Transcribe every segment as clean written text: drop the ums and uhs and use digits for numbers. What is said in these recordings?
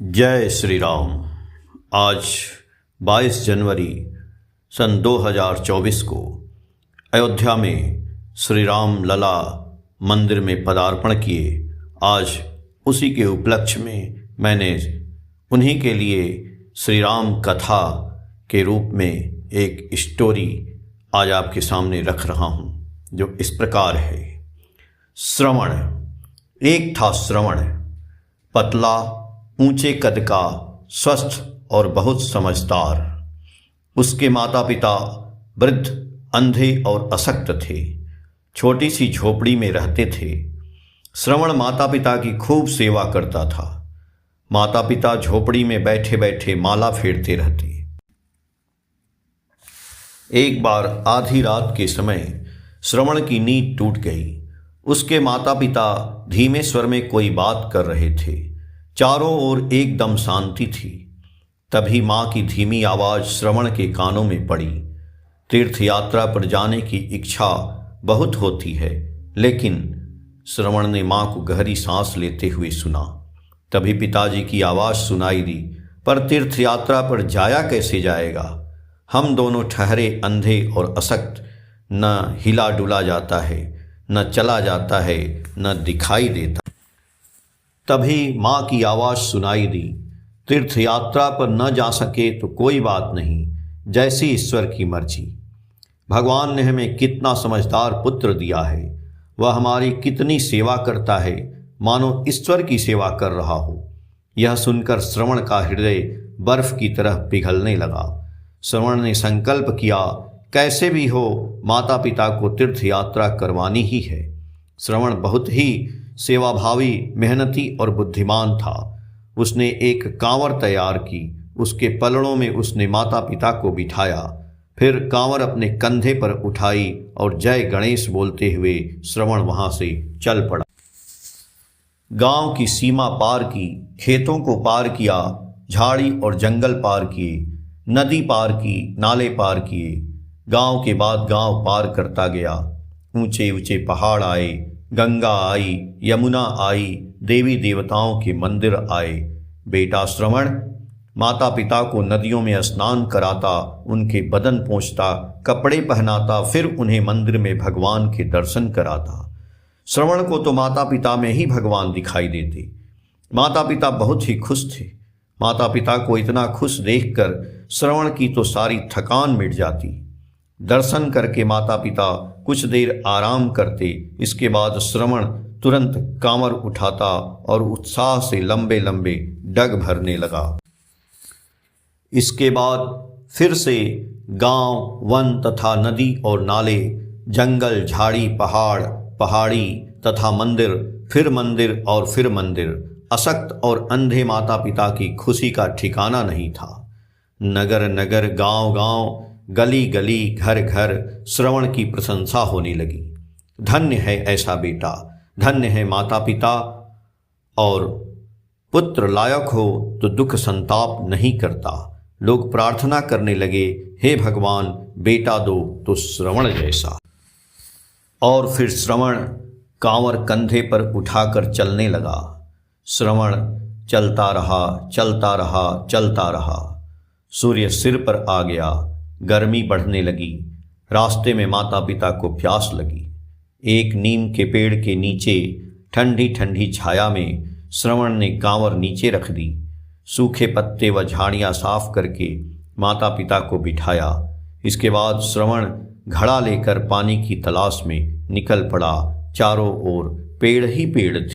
जय श्री राम। आज 22 जनवरी सन 2024 को अयोध्या में श्री राम लला मंदिर में पदार्पण किए। आज उसी के उपलक्ष्य में मैंने उन्हीं के लिए श्री राम कथा के रूप में एक स्टोरी आज आपके सामने रख रहा हूँ, जो इस प्रकार है। श्रवण। एक था श्रवण, पतला, ऊंचे कद का, स्वस्थ और बहुत समझदार। उसके माता पिता वृद्ध, अंधे और अशक्त थे। छोटी सी झोपड़ी में रहते थे। श्रवण माता पिता की खूब सेवा करता था। माता पिता झोपड़ी में बैठे बैठे माला फेरते रहते। एक बार आधी रात के समय श्रवण की नींद टूट गई। उसके माता पिता धीमे स्वर में कोई बात कर रहे थे। चारों ओर एकदम शांति थी। तभी माँ की धीमी आवाज़ श्रवण के कानों में पड़ी। तीर्थ यात्रा पर जाने की इच्छा बहुत होती है, लेकिन श्रवण ने माँ को गहरी सांस लेते हुए सुना। तभी पिताजी की आवाज़ सुनाई दी, पर तीर्थ यात्रा पर जाया कैसे जाएगा? हम दोनों ठहरे अंधे और अशक्त, न हिला डुला जाता है, न चला जाता है, न दिखाई देता। तभी माँ की आवाज़ सुनाई दी, तीर्थ यात्रा पर न जा सके तो कोई बात नहीं, जैसी ईश्वर की मर्जी। भगवान ने हमें कितना समझदार पुत्र दिया है। वह हमारी कितनी सेवा करता है, मानो ईश्वर की सेवा कर रहा हो। यह सुनकर श्रवण का हृदय बर्फ की तरह पिघलने लगा। श्रवण ने संकल्प किया, कैसे भी हो माता पिता को तीर्थ यात्रा करवानी ही है। श्रवण बहुत ही सेवाभावी, मेहनती और बुद्धिमान था। उसने एक कांवर तैयार की। उसके पलड़ों में उसने माता पिता को बिठाया। फिर कांवर अपने कंधे पर उठाई और जय गणेश बोलते हुए श्रवण वहां से चल पड़ा। गांव की सीमा पार की, खेतों को पार किया, झाड़ी और जंगल पार किए, नदी पार की, नाले पार किए। गांव के बाद गांव पार करता गया। ऊंचे ऊंचे पहाड़ आए, गंगा आई, यमुना आई, देवी देवताओं के मंदिर आए। बेटा श्रवण माता पिता को नदियों में स्नान कराता, उनके बदन पोंछता, कपड़े पहनाता, फिर उन्हें मंदिर में भगवान के दर्शन कराता। श्रवण को तो माता पिता में ही भगवान दिखाई देते। माता पिता बहुत ही खुश थे। माता पिता को इतना खुश देखकर श्रवण की तो सारी थकान मिट जाती। दर्शन करके माता पिता कुछ देर आराम करते। इसके बाद श्रवण तुरंत कांवर उठाता और उत्साह से लंबे लंबे डग भरने लगा। इसके बाद फिर से गांव, वन तथा नदी और नाले, जंगल, झाड़ी, पहाड़, पहाड़ी तथा मंदिर, फिर मंदिर और फिर मंदिर। अशक्त और अंधे माता पिता की खुशी का ठिकाना नहीं था। नगर नगर, गांव गांव, गली गली, घर घर श्रवण की प्रशंसा होने लगी। धन्य है ऐसा बेटा, धन्य है माता पिता, और पुत्र लायक हो तो दुख संताप नहीं करता। लोग प्रार्थना करने लगे, हे भगवान बेटा दो तो श्रवण जैसा। और फिर श्रवण कांवर कंधे पर उठाकर चलने लगा। श्रवण चलता रहा, चलता रहा, चलता रहा। सूर्य सिर पर आ गया। गर्मी बढ़ने लगी। रास्ते में माता पिता को प्यास लगी। एक नीम के पेड़ के नीचे ठंडी ठंडी छाया में श्रवण ने कांवर नीचे रख दी। सूखे पत्ते व झाड़ियाँ साफ करके माता पिता को बिठाया। इसके बाद श्रवण घड़ा लेकर पानी की तलाश में निकल पड़ा। चारों ओर पेड़ ही पेड़ थे।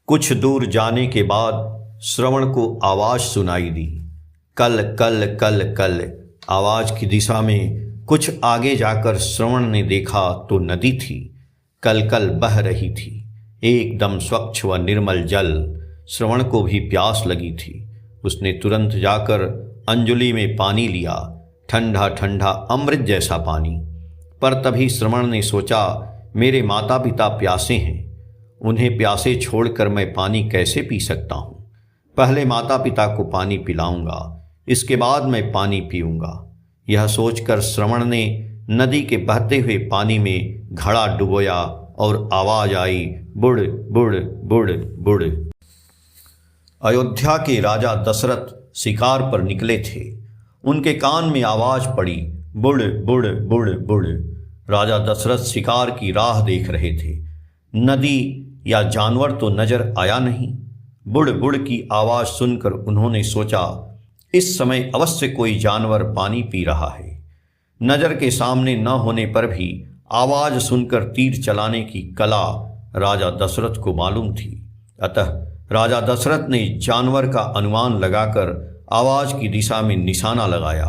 कुछ दूर जाने के बाद श्रवण को आवाज़ सुनाई दी, कल कल कल कल। आवाज़ की दिशा में कुछ आगे जाकर श्रवण ने देखा तो नदी थी। कल कल बह रही थी, एकदम स्वच्छ व निर्मल जल। श्रवण को भी प्यास लगी थी। उसने तुरंत जाकर अंजुली में पानी लिया, ठंडा ठंडा अमृत जैसा पानी। पर तभी श्रवण ने सोचा, मेरे माता पिता प्यासे हैं, उन्हें प्यासे छोड़कर मैं पानी कैसे पी सकता हूँ? पहले माता पिता को पानी पिलाऊंगा, इसके बाद मैं पानी पीऊंगा। यह सोचकर श्रवण ने नदी के बहते हुए पानी में घड़ा डुबोया और आवाज़ आई, बुड़ बुड़ बुड़ बुड़। अयोध्या के राजा दशरथ शिकार पर निकले थे। उनके कान में आवाज पड़ी, बुड़ बुड़ बुड़ बुड़। राजा दशरथ शिकार की राह देख रहे थे। नदी या जानवर तो नजर आया नहीं। बुड़ बुड़ की आवाज सुनकर उन्होंने सोचा, इस समय अवश्य कोई जानवर पानी पी रहा है। नजर के सामने न होने पर भी आवाज सुनकर तीर चलाने की कला राजा दशरथ को मालूम थी। अतः राजा दशरथ ने जानवर का अनुमान लगाकर आवाज की दिशा में निशाना लगाया।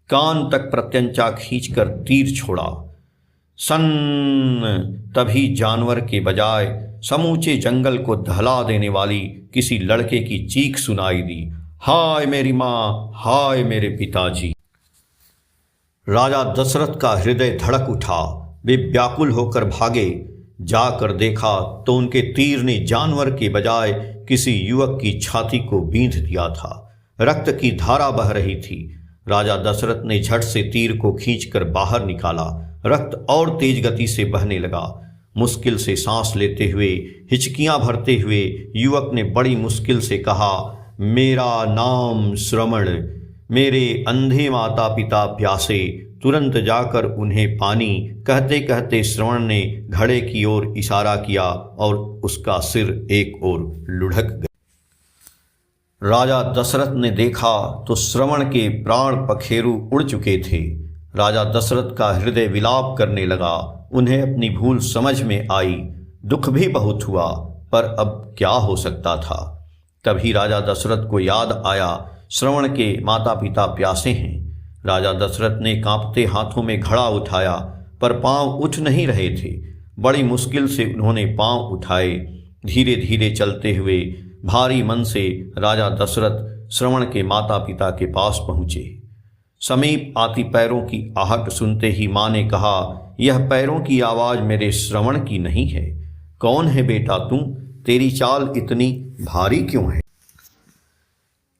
कान तक प्रत्यंचा खींचकर तीर छोड़ा। सन, तभी जानवर के बजाय समूचे जंगल को दहला देने वाली किसी लड़के की चीख सुनाई दी, हाय मेरी माँ, हाय मेरे पिताजी। राजा दशरथ का हृदय धड़क उठा। वे व्याकुल होकर भागे। जाकर देखा तो उनके तीर ने जानवर के बजाय किसी युवक की छाती को बींध दिया था। रक्त की धारा बह रही थी। राजा दशरथ ने झट से तीर को खींचकर बाहर निकाला। रक्त और तेज गति से बहने लगा। मुश्किल से सांस लेते हुए, हिचकियां भरते हुए युवक ने बड़ी मुश्किल से कहा, मेरा नाम श्रवण, मेरे अंधे माता पिता प्यासे, तुरंत जाकर उन्हें पानी। कहते कहते श्रवण ने घड़े की ओर इशारा किया और उसका सिर एक ओर लुढ़क गया। राजा दशरथ ने देखा तो श्रवण के प्राण पखेरु उड़ चुके थे। राजा दशरथ का हृदय विलाप करने लगा। उन्हें अपनी भूल समझ में आई। दुख भी बहुत हुआ, पर अब क्या हो सकता था। तभी राजा दशरथ को याद आया, श्रवण के माता पिता प्यासे हैं। राजा दशरथ ने कांपते हाथों में घड़ा उठाया, पर पांव उठ नहीं रहे थे। बड़ी मुश्किल से उन्होंने पांव उठाए। धीरे धीरे चलते हुए भारी मन से राजा दशरथ श्रवण के माता पिता के पास पहुँचे। समीप आती पैरों की आहट सुनते ही माँ ने कहा, यह पैरों की आवाज़ मेरे श्रवण की नहीं है। कौन है बेटा तू? तेरी चाल इतनी भारी क्यों है?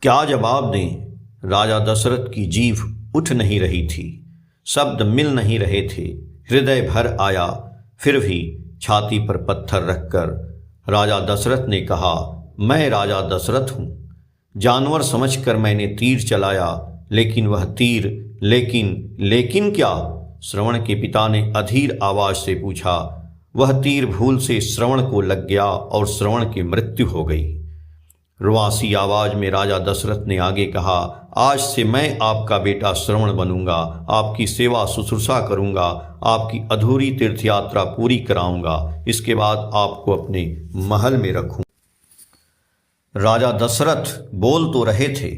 क्या जवाब दें? राजा दशरथ की जीभ उठ नहीं रही थी। शब्द मिल नहीं रहे थे। हृदय भर आया। फिर भी छाती पर पत्थर रखकर राजा दशरथ ने कहा, मैं राजा दशरथ हूँ। जानवर समझकर मैंने तीर चलाया, लेकिन वह तीर लेकिन क्या? श्रवण के पिता ने अधीर आवाज से पूछा। वह तीर भूल से श्रवण को लग गया और श्रवण की मृत्यु हो गई। रुआसी आवाज में राजा दशरथ ने आगे कहा, आज से मैं आपका बेटा श्रवण बनूंगा, आपकी सेवा शुश्रूषा करूंगा, आपकी अधूरी तीर्थ यात्रा पूरी कराऊंगा, इसके बाद आपको अपने महल में रखूं। राजा दशरथ बोल तो रहे थे,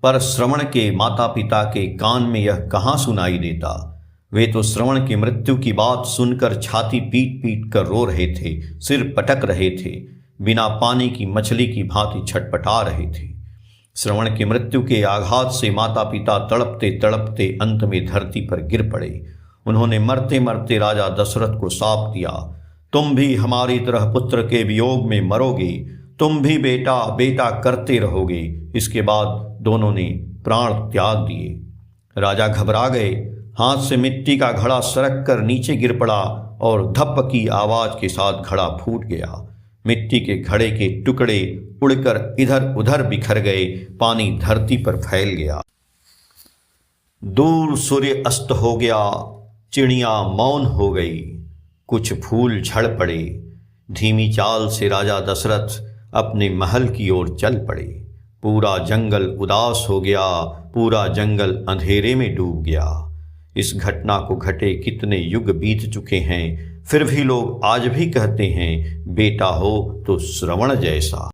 पर श्रवण के माता पिता के कान में यह कहाँ सुनाई देता। वे तो श्रवण की मृत्यु की बात सुनकर छाती पीट पीट कर रो रहे थे, सिर पटक रहे थे, बिना पानी की मछली की भांति छटपटा रहे थे। श्रवण की मृत्यु के आघात से माता पिता तड़पते तड़पते अंत में धरती पर गिर पड़े। उन्होंने मरते मरते राजा दशरथ को शाप दिया, तुम भी हमारी तरह पुत्र के वियोग में मरोगे, तुम भी बेटा बेटा करते रहोगे। इसके बाद दोनों ने प्राण त्याग दिए। राजा घबरा गए। हाथ से मिट्टी का घड़ा सरक कर नीचे गिर पड़ा और धप की आवाज के साथ घड़ा फूट गया। मिट्टी के घड़े के टुकड़े उड़कर इधर उधर बिखर गए। पानी धरती पर फैल गया। दूर सूर्य अस्त हो गया। चिड़िया मौन हो गई। कुछ फूल झड़ पड़े। धीमी चाल से राजा दशरथ अपने महल की ओर चल पड़े। पूरा जंगल उदास हो गया। पूरा जंगल अंधेरे में डूब गया। इस घटना को घटे कितने युग बीत चुके हैं, फिर भी लोग आज भी कहते हैं, बेटा हो तो श्रवण जैसा।